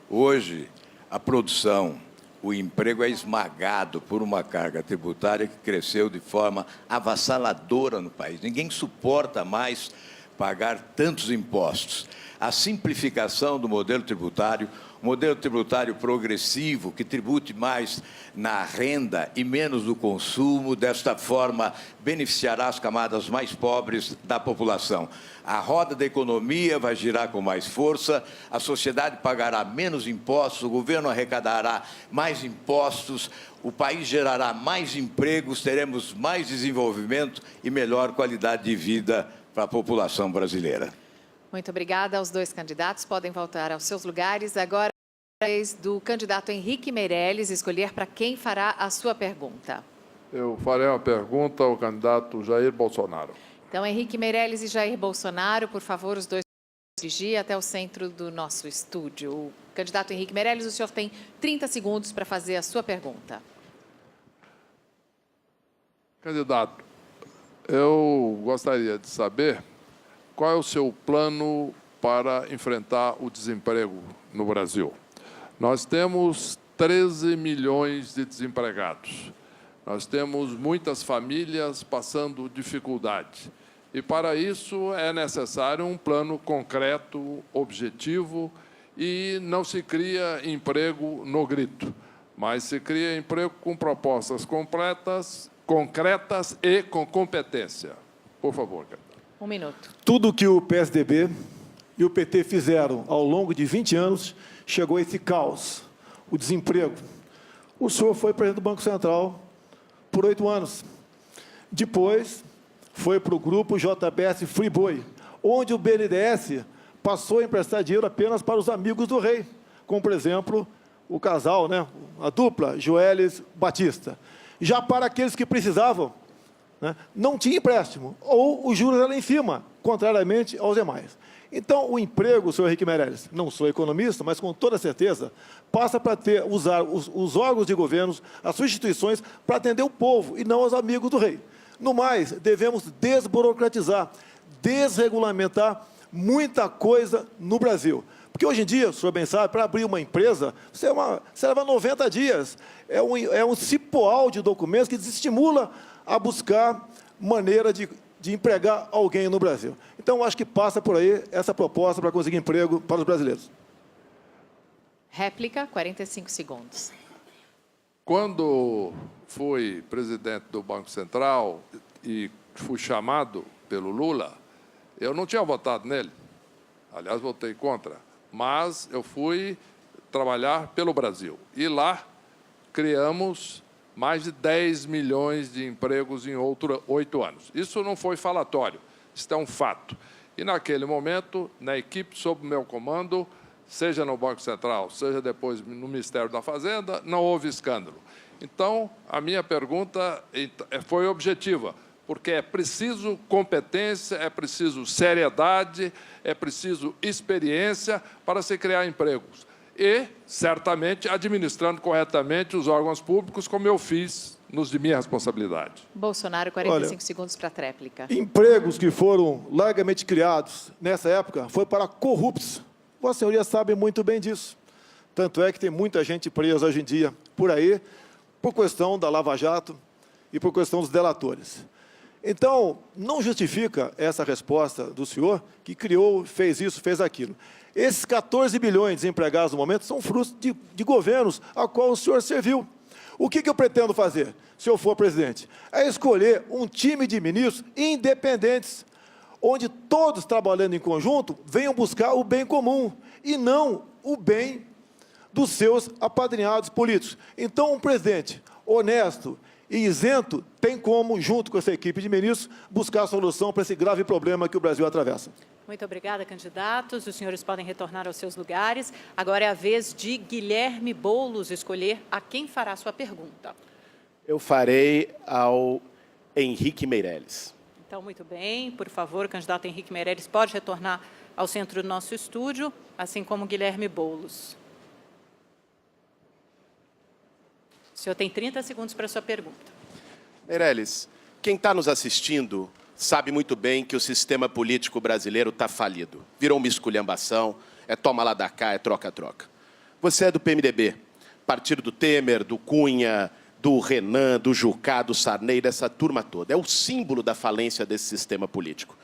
Hoje, a produção, o emprego é esmagado por uma carga tributária que cresceu de forma avassaladora no país. Ninguém suporta mais pagar tantos impostos. A simplificação do modelo tributário progressivo, que tribute mais na renda e menos no consumo, desta forma beneficiará as camadas mais pobres da população. A roda da economia vai girar com mais força, a sociedade pagará menos impostos, o governo arrecadará mais impostos, o país gerará mais empregos, teremos mais desenvolvimento e melhor qualidade de vida para a população brasileira. Muito obrigada aos dois candidatos. Podem voltar aos seus lugares. Agora é a vez do candidato Henrique Meirelles escolher para quem fará a sua pergunta. Eu farei uma pergunta ao candidato Jair Bolsonaro. Então, Henrique Meirelles e Jair Bolsonaro, por favor, os dois dirigir até o centro do nosso estúdio. O candidato Henrique Meirelles, o senhor tem 30 segundos para fazer a sua pergunta. Candidato, eu gostaria de saber qual é o seu plano para enfrentar o desemprego no Brasil. Nós temos 13 milhões de desempregados. Nós temos muitas famílias passando dificuldade. E, para isso, é necessário um plano concreto, objetivo, e não se cria emprego no grito, mas se cria emprego com propostas concretas e com competência. Por favor, candidato. Um minuto. Tudo que o PSDB e o PT fizeram ao longo de 20 anos chegou a esse caos, o desemprego. O senhor foi presidente do Banco Central por 8 anos. Depois, foi para o grupo JBS Friboi, onde o BNDES passou a emprestar dinheiro apenas para os amigos do rei, como, por exemplo, o casal, né, a dupla Joelis Batista. Já para aqueles que precisavam, né, não tinha empréstimo, ou os juros eram em cima, contrariamente aos demais. Então, o emprego, senhor Henrique Meirelles, não sou economista, mas com toda certeza, passa para usar os órgãos de governo, as suas instituições, para atender o povo e não os amigos do rei. No mais, devemos desburocratizar, desregulamentar muita coisa no Brasil. Porque hoje em dia, o senhor bem sabe, para abrir uma empresa, você leva 90 dias. É um cipoal de documentos que desestimula a buscar maneira de empregar alguém no Brasil. Então, acho que passa por aí essa proposta para conseguir emprego para os brasileiros. Réplica, 45 segundos. Quando fui presidente do Banco Central e fui chamado pelo Lula, eu não tinha votado nele. Aliás, votei contra. Mas eu fui trabalhar pelo Brasil. E lá criamos mais de 10 milhões de empregos em 8 anos. Isso não foi falatório, isso é um fato. E, naquele momento, na equipe sob meu comando, seja no Banco Central, seja depois no Ministério da Fazenda, não houve escândalo. Então, a minha pergunta foi objetiva, porque é preciso competência, é preciso seriedade, é preciso experiência para se criar empregos. E, certamente, administrando corretamente os órgãos públicos, como eu fiz nos de minha responsabilidade. Bolsonaro, 45 segundos para a tréplica. Empregos que foram largamente criados nessa época foi para corruptos. Vossa Senhoria sabe muito bem disso. Tanto é que tem muita gente presa hoje em dia por aí, por questão da Lava Jato e por questão dos delatores. Então, não justifica essa resposta do senhor, que criou, fez isso, fez aquilo. Esses 14 bilhões desempregados no momento são frutos de governos a qual o senhor serviu. O que eu pretendo fazer, se eu for presidente? É escolher um time de ministros independentes, onde todos, trabalhando em conjunto, venham buscar o bem comum e não o bem dos seus apadrinhados políticos. Então, um presidente honesto e isento, tem como, junto com essa equipe de ministros, buscar a solução para esse grave problema que o Brasil atravessa. Muito obrigada, candidatos. Os senhores podem retornar aos seus lugares. Agora é a vez de Guilherme Boulos escolher a quem fará a sua pergunta. Eu farei ao Henrique Meirelles. Então, muito bem. Por favor, o candidato Henrique Meirelles pode retornar ao centro do nosso estúdio, assim como Guilherme Boulos. O senhor tem 30 segundos para a sua pergunta. Meirelles, quem está nos assistindo sabe muito bem que o sistema político brasileiro está falido. Virou uma esculhambação, é toma lá da cá, é troca-troca. Você é do PMDB, partido do Temer, do Cunha, do Renan, do Jucá, do Sarney, dessa turma toda. É o símbolo da falência desse sistema político.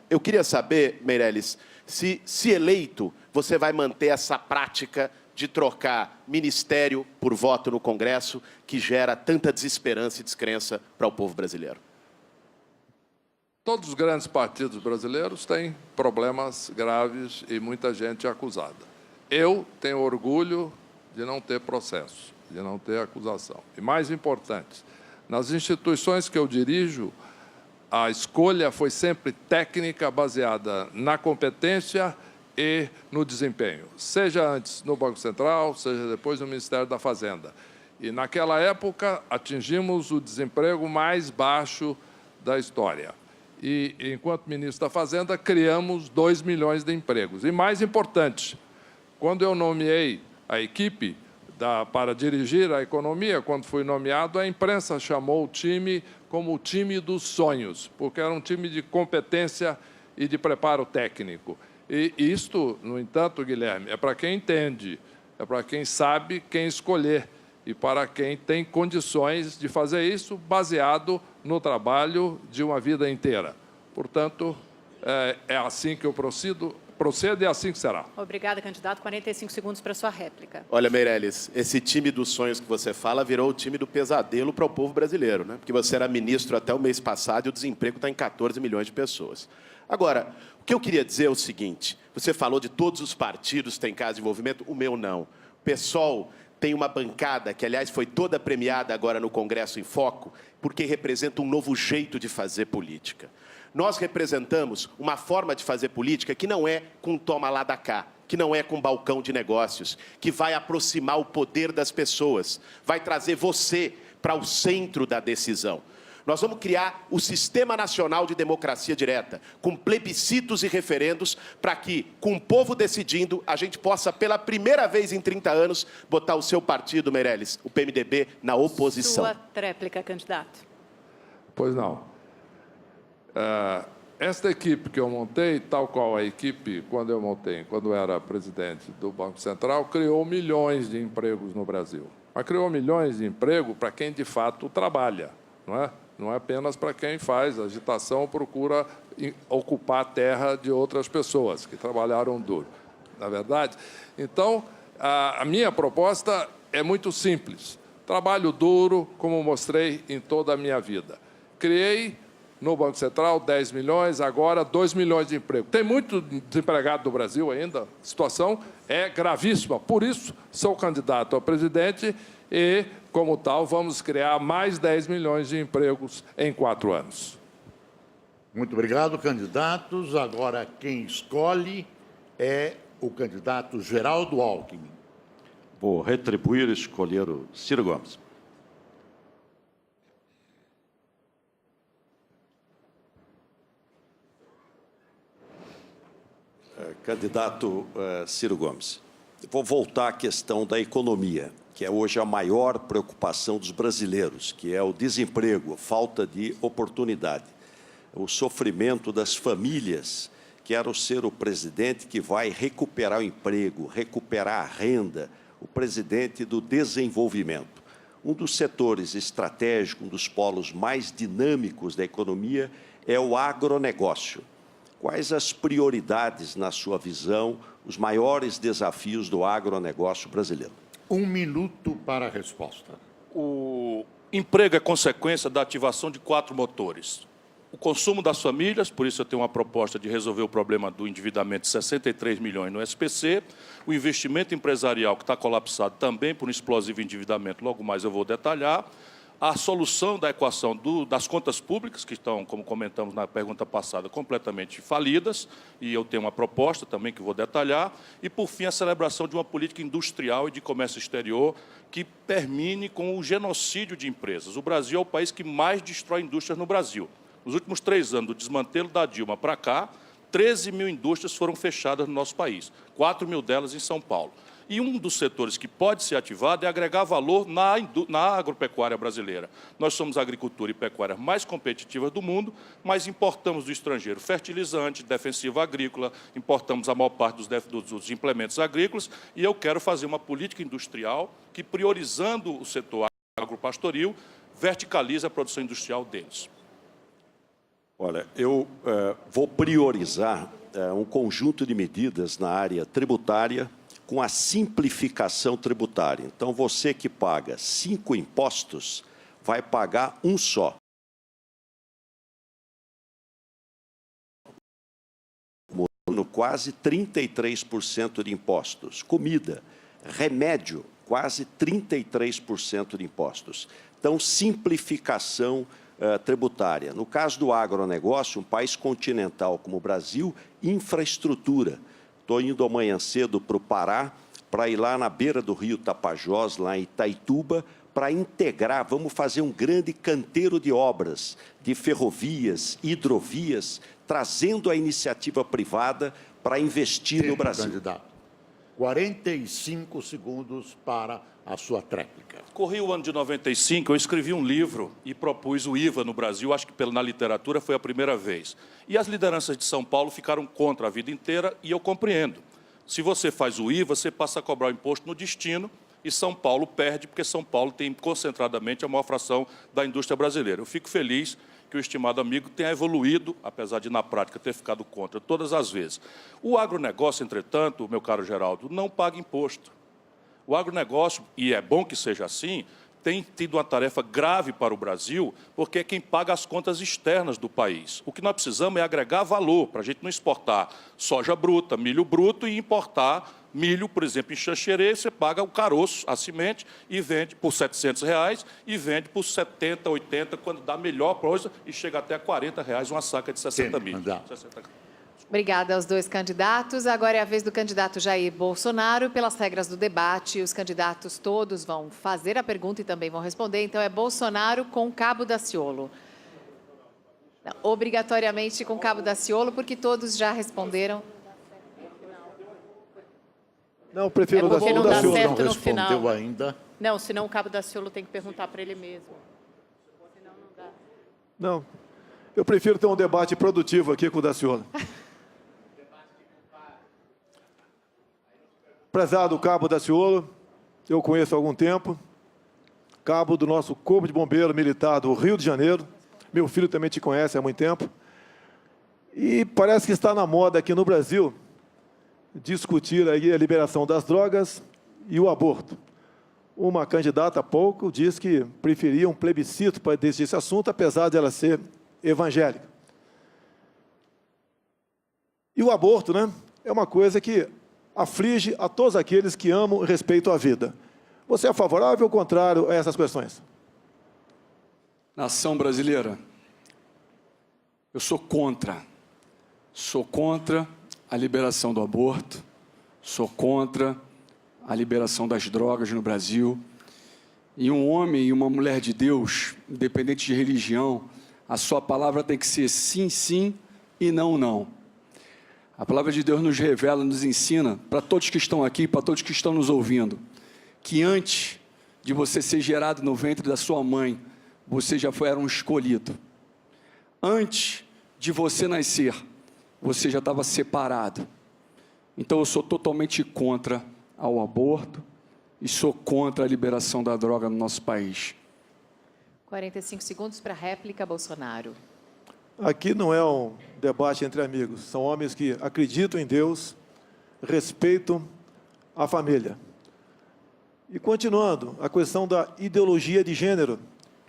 Eu queria saber, Meirelles, se eleito, você vai manter essa prática de trocar ministério por voto no Congresso, que gera tanta desesperança e descrença para o povo brasileiro. Todos os grandes partidos brasileiros têm problemas graves e muita gente acusada. Eu tenho orgulho de não ter processo, de não ter acusação. E mais importante, nas instituições que eu dirijo, a escolha foi sempre técnica, baseada na competência e no desempenho, seja antes no Banco Central, seja depois no Ministério da Fazenda. E, naquela época, atingimos o desemprego mais baixo da história. E, enquanto ministro da Fazenda, criamos 2 milhões de empregos. E, mais importante, quando eu nomeei a equipe para dirigir a economia, quando fui nomeado, a imprensa chamou o time como o time dos sonhos, porque era um time de competência e de preparo técnico. E isto, no entanto, Guilherme, é para quem entende, é para quem sabe quem escolher e para quem tem condições de fazer isso baseado no trabalho de uma vida inteira. Portanto, é assim que eu procedo e é assim que será. Obrigada, candidato. 45 segundos para a sua réplica. Olha, Meirelles, esse time dos sonhos que você fala virou o time do pesadelo para o povo brasileiro, né? Porque você era ministro até o mês passado e o desemprego está em 14 milhões de pessoas. Agora, o que eu queria dizer é o seguinte, você falou de todos os partidos têm caso de envolvimento, o meu não. O PSOL tem uma bancada que, aliás, foi toda premiada agora no Congresso em Foco, porque representa um novo jeito de fazer política. Nós representamos uma forma de fazer política que não é com toma lá da cá, que não é com balcão de negócios, que vai aproximar o poder das pessoas, vai trazer você para o centro da decisão. Nós vamos criar o Sistema Nacional de Democracia Direta, com plebiscitos e referendos, para que, com o povo decidindo, a gente possa, pela primeira vez em 30 anos, botar o seu partido, Meirelles, o PMDB, na oposição. Sua tréplica, candidato. Pois não. Esta equipe que eu montei, tal qual a equipe, quando eu era presidente do Banco Central, criou milhões de empregos no Brasil. Mas criou milhões de empregos para quem, de fato, trabalha, não é? Não é apenas para quem faz agitação, procura ocupar a terra de outras pessoas que trabalharam duro, na verdade. Então, a minha proposta é muito simples. Trabalho duro, como mostrei em toda a minha vida. Criei no Banco Central 10 milhões, agora 2 milhões de empregos. Tem muito desempregado no Brasil ainda, a situação é gravíssima. Por isso, sou candidato a presidente e, como tal, vamos criar mais 10 milhões de empregos em 4 anos. Muito obrigado, candidatos. Agora, quem escolhe é o candidato Geraldo Alckmin. Vou retribuir e escolher o Ciro Gomes. Candidato Ciro Gomes, vou voltar à questão da economia, que é hoje a maior preocupação dos brasileiros, que é o desemprego, a falta de oportunidade, o sofrimento das famílias. Quero ser o presidente que vai recuperar o emprego, recuperar a renda, o presidente do desenvolvimento. Um dos setores estratégicos, um dos polos mais dinâmicos da economia é o agronegócio. Quais as prioridades, na sua visão, os maiores desafios do agronegócio brasileiro? 1 minuto para a resposta. O emprego é consequência da ativação de 4 motores. O consumo das famílias, por isso eu tenho uma proposta de resolver o problema do endividamento de 63 milhões no SPC, o investimento empresarial, que está colapsado também por um explosivo endividamento, logo mais eu vou detalhar, a solução da equação das contas públicas, que estão, como comentamos na pergunta passada, completamente falidas, e eu tenho uma proposta também que vou detalhar, e, por fim, a celebração de uma política industrial e de comércio exterior que termine com o genocídio de empresas. O Brasil é o país que mais destrói indústrias no Brasil. Nos últimos 3 anos, do desmantelo da Dilma para cá, 13 mil indústrias foram fechadas no nosso país, 4 mil delas em São Paulo. E um dos setores que pode ser ativado é agregar valor na agropecuária brasileira. Nós somos a agricultura e pecuária mais competitiva do mundo, mas importamos do estrangeiro fertilizante, defensivo agrícola, importamos a maior parte dos implementos agrícolas, e eu quero fazer uma política industrial que, priorizando o setor agropastoril, verticalize a produção industrial deles. Olha, eu vou priorizar um conjunto de medidas na área tributária com a simplificação tributária. Então, você que paga 5 impostos, vai pagar um só. Quase 33% de impostos. Comida, remédio, quase 33% de impostos. Então, simplificação tributária. No caso do agronegócio, um país continental como o Brasil, infraestrutura. Estou indo amanhã cedo para o Pará, para ir lá na beira do rio Tapajós, lá em Itaituba, para integrar, vamos fazer um grande canteiro de obras, de ferrovias, hidrovias, trazendo a iniciativa privada para investir no Brasil. Candidato. 45 segundos para a sua tréplica. Corri o ano de 95, eu escrevi um livro e propus o IVA no Brasil, acho que na literatura foi a primeira vez. E as lideranças de São Paulo ficaram contra a vida inteira, e eu compreendo. Se você faz o IVA, você passa a cobrar o imposto no destino, e São Paulo perde, porque São Paulo tem concentradamente a maior fração da indústria brasileira. Eu fico feliz que o estimado amigo tenha evoluído, apesar de, na prática, ter ficado contra todas as vezes. O agronegócio, entretanto, meu caro Geraldo, não paga imposto. O agronegócio, e é bom que seja assim, tem tido uma tarefa grave para o Brasil, porque é quem paga as contas externas do país. O que nós precisamos é agregar valor, para a gente não exportar soja bruta, milho bruto, e importar milho, por exemplo, em Xanxerê, você paga o caroço, a semente, e vende por R$700, e vende por 70, 80, quando dá melhor coisa, e chega até R$40 uma saca de 60 mil. Obrigada aos dois candidatos. Agora é a vez do candidato Jair Bolsonaro. Pelas regras do debate, os candidatos todos vão fazer a pergunta e também vão responder. Então, é Bolsonaro com Cabo Daciolo. Não, obrigatoriamente com Cabo Daciolo, porque todos já responderam. Não, prefiro o Daciolo. Não dá certo no respondeu final. ainda. Não, senão o Cabo Daciolo tem que perguntar para ele mesmo. Senão não dá. Não, eu prefiro ter um debate produtivo aqui com o Daciolo. Prezado Cabo Daciolo, eu conheço há algum tempo, cabo do nosso Corpo de Bombeiro Militar do Rio de Janeiro. Meu filho também te conhece há muito tempo. E parece que está na moda aqui no Brasil discutir aí a liberação das drogas e o aborto. Uma candidata há pouco disse que preferia um plebiscito para decidir esse assunto, apesar de ela ser evangélica. E o aborto, né, é uma coisa que aflige a todos aqueles que amam e respeitam a vida. Você é favorável ou contrário a essas questões? Nação brasileira, eu sou contra a liberação do aborto, sou contra a liberação das drogas no Brasil. E um homem e uma mulher de Deus, independente de religião, a sua palavra tem que ser sim, sim e não, não. A palavra de Deus nos revela, nos ensina, para todos que estão aqui, para todos que estão nos ouvindo, que antes de você ser gerado no ventre da sua mãe, você já era um escolhido. Antes de você nascer, você já estava separado. Então eu sou totalmente contra ao aborto e sou contra a liberação da droga no nosso país. 45 segundos para a réplica, Bolsonaro. Aqui não é um debate entre amigos, são homens que acreditam em Deus, respeitam a família. E continuando, a questão da ideologia de gênero,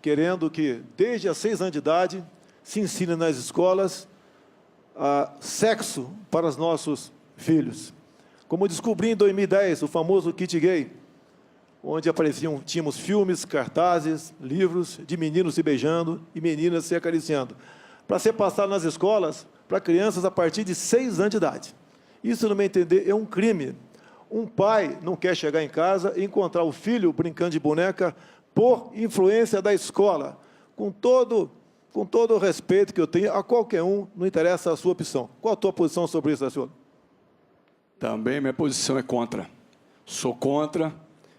querendo que desde os 6 anos de idade se ensine nas escolas sexo para os nossos filhos. Como descobri em 2010, o famoso kit gay, onde tínhamos filmes, cartazes, livros de meninos se beijando e meninas se acariciando, para ser passado nas escolas para crianças a partir de 6 anos de idade. Isso, no meu entender, é um crime. Um pai não quer chegar em casa e encontrar o filho brincando de boneca por influência da escola. Com todo o respeito que eu tenho a qualquer um, não interessa a sua opção. Qual a tua posição sobre isso, Daciolo? Também minha posição é contra. Sou contra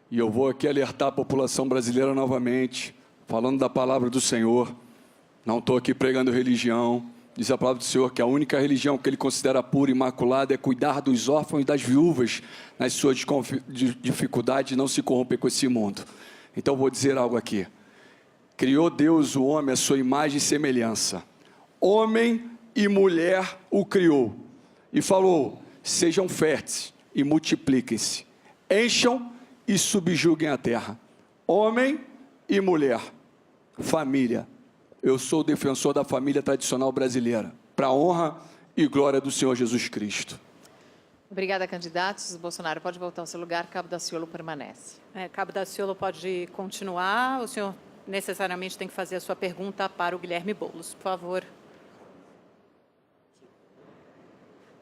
e eu vou aqui alertar a população brasileira novamente, falando da palavra do Senhor. Não estou aqui pregando religião. Diz a palavra do Senhor que a única religião que Ele considera pura e imaculada é cuidar dos órfãos e das viúvas nas suas dificuldades e não se corromper com esse mundo. Então, vou dizer algo aqui. Criou Deus o homem à sua imagem e semelhança. Homem e mulher o criou. E falou, sejam férteis e multipliquem-se. Encham e subjuguem a terra. Homem e mulher. Família. Eu sou o defensor da família tradicional brasileira, para a honra e glória do Senhor Jesus Cristo. Obrigada, candidatos. Bolsonaro pode voltar ao seu lugar, Cabo Daciolo permanece. Cabo Daciolo pode continuar. O senhor necessariamente tem que fazer a sua pergunta para o Guilherme Boulos, por favor.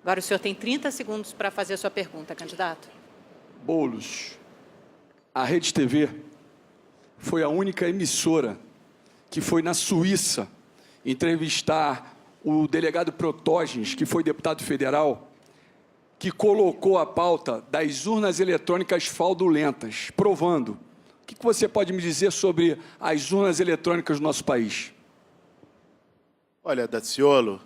Agora o senhor tem 30 segundos para fazer a sua pergunta, candidato. Boulos, a Rede TV foi a única emissora que foi na Suíça entrevistar o delegado Protógenes, que foi deputado federal, que colocou a pauta das urnas eletrônicas fraudulentas, provando. O que você pode me dizer sobre as urnas eletrônicas do nosso país? Olha, Daciolo,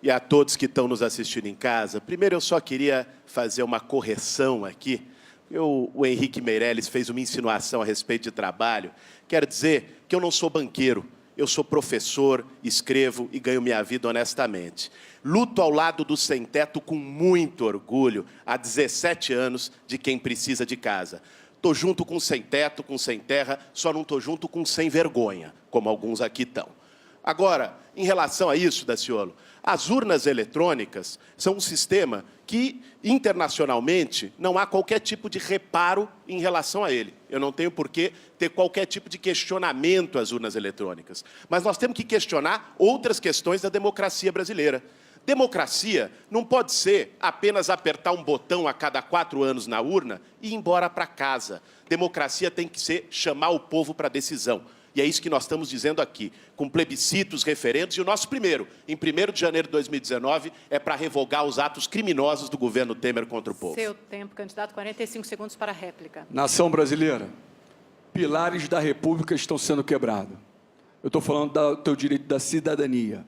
e a todos que estão nos assistindo em casa, primeiro eu só queria fazer uma correção aqui. O Henrique Meirelles fez uma insinuação a respeito de trabalho. Quero dizer que eu não sou banqueiro, eu sou professor, escrevo e ganho minha vida honestamente. Luto ao lado do sem-teto com muito orgulho, há 17 anos, de quem precisa de casa. Estou junto com sem-teto, com sem-terra, só não estou junto com sem-vergonha, como alguns aqui estão. Agora, em relação a isso, Daciolo, as urnas eletrônicas são um sistema que, internacionalmente, não há qualquer tipo de reparo em relação a ele. Eu não tenho por que ter qualquer tipo de questionamento às urnas eletrônicas. Mas nós temos que questionar outras questões da democracia brasileira. Democracia não pode ser apenas apertar um botão a cada 4 anos na urna e ir embora para casa. Democracia tem que ser chamar o povo para a decisão. E é isso que nós estamos dizendo aqui, com plebiscitos, referendos, e o nosso primeiro, em 1º de janeiro de 2019, é para revogar os atos criminosos do governo Temer contra o povo. Seu tempo, candidato, 45 segundos para a réplica. Nação brasileira, pilares da República estão sendo quebrados. Eu estou falando do teu direito da cidadania.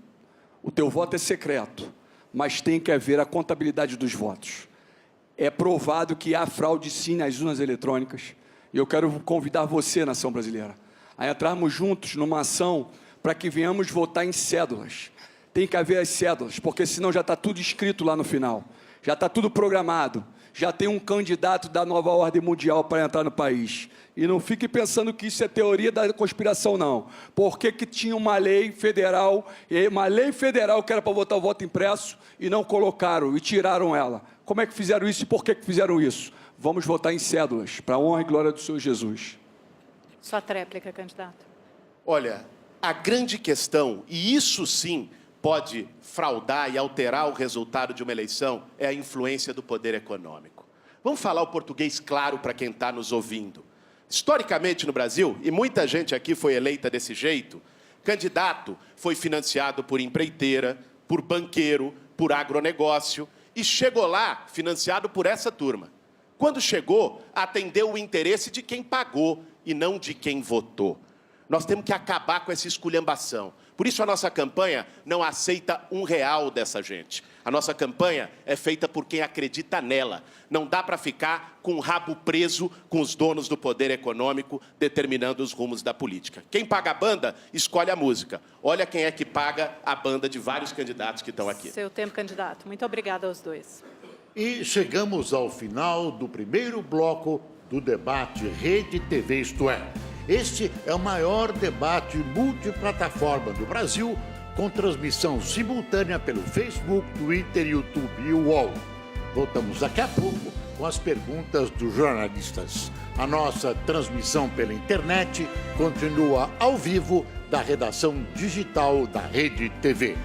O teu voto é secreto, mas tem que haver a contabilidade dos votos. É provado que há fraude sim nas urnas eletrônicas, e eu quero convidar você, nação brasileira, a entrarmos juntos numa ação para que venhamos votar em cédulas. Tem que haver as cédulas, porque senão já está tudo escrito lá no final. Já está tudo programado. Já tem um candidato da nova ordem mundial para entrar no país. E não fique pensando que isso é teoria da conspiração, não. Por que tinha uma lei federal que era para votar o voto impresso e não colocaram e tiraram ela? Como é que fizeram isso e por que fizeram isso? Vamos votar em cédulas, para a honra e glória do Senhor Jesus. Sua tréplica, candidato. Olha, a grande questão, e isso sim pode fraudar e alterar o resultado de uma eleição, é a influência do poder econômico. Vamos falar o português claro para quem está nos ouvindo. Historicamente no Brasil, e muita gente aqui foi eleita desse jeito, candidato foi financiado por empreiteira, por banqueiro, por agronegócio, e chegou lá financiado por essa turma. Quando chegou, atendeu o interesse de quem pagou e não de quem votou. Nós temos que acabar com essa esculhambação. Por isso a nossa campanha não aceita R$1 dessa gente. A nossa campanha é feita por quem acredita nela. Não dá para ficar com o rabo preso com os donos do poder econômico determinando os rumos da política. Quem paga a banda, escolhe a música. Olha quem é que paga a banda de vários candidatos que estão aqui. Seu tempo, candidato. Muito obrigada aos dois. E chegamos ao final do primeiro bloco do debate Rede TV Isto É. Este é o maior debate multiplataforma do Brasil, com transmissão simultânea pelo Facebook, Twitter, YouTube e UOL. Voltamos daqui a pouco com as perguntas dos jornalistas. A nossa transmissão pela internet continua ao vivo da redação digital da Rede TV.